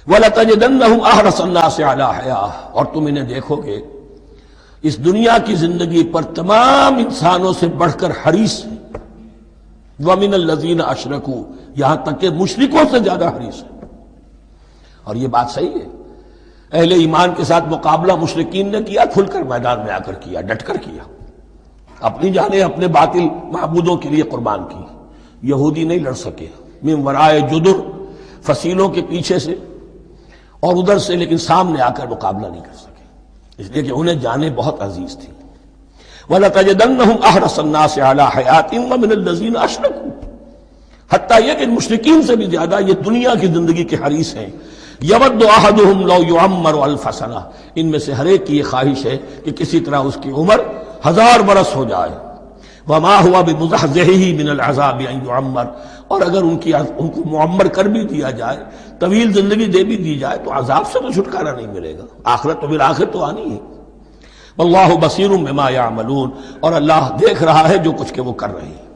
وَلَتَجِدَنَّهُمْ أَحْرَصَ النَّاسِ عَلَىٰ حَيَاةٍ، اور تم انہیں دیکھو گے اس دنیا کی زندگی پر تمام انسانوں سے بڑھ کر حریص ہیں، وَمِنَ الَّذِينَ أَشْرَكُوا، یہاں تک کہ مشرکوں سے زیادہ حریص ہیں۔ اور یہ بات صحیح ہے، اہل ایمان کے ساتھ مقابلہ مشرکین نے کیا، کھل کر میدان میں آ کر کیا، ڈٹ کر کیا، اپنی جانیں اپنے باطل معبودوں کے لیے قربان کی۔ یہودی نہیں لڑ سکے، من ورائے جدر، فصیلوں کے پیچھے سے اور ادھر سے، لیکن سامنے آ کر مقابلہ نہیں کر سکے، اس لیے کہ انہیں جانیں بہت عزیز تھی۔ وَلَتَجِدَنَّهُمْ أَحْرَصَ النَّاسِ عَلَىٰ حَيَاةٍ وَمِنَ الَّذِينَ أَشْرَكُوا، حتیٰ یہ کہ مشرکین سے بھی زیادہ یہ دنیا کی زندگی کے حریص ہیں۔ یود احدہم لو یعمر الف سنہ، ان میں سے ہر ایک کی یہ خواہش ہے کہ کسی طرح اس کی عمر 1000 برس ہو جائے۔ وما ہوا بمزحزحہ من العذاب ان یعمر، اور اگر ان کو معمر کر بھی دیا جائے، طویل زندگی دے بھی دی جائے، تو عذاب سے تو چھٹکارا نہیں ملے گا، آخرت تو بالآخر تو آنی ہے۔ واللہ بصیر بما یعملون، اور اللہ دیکھ رہا ہے جو کچھ کہ وہ کر رہے ہیں۔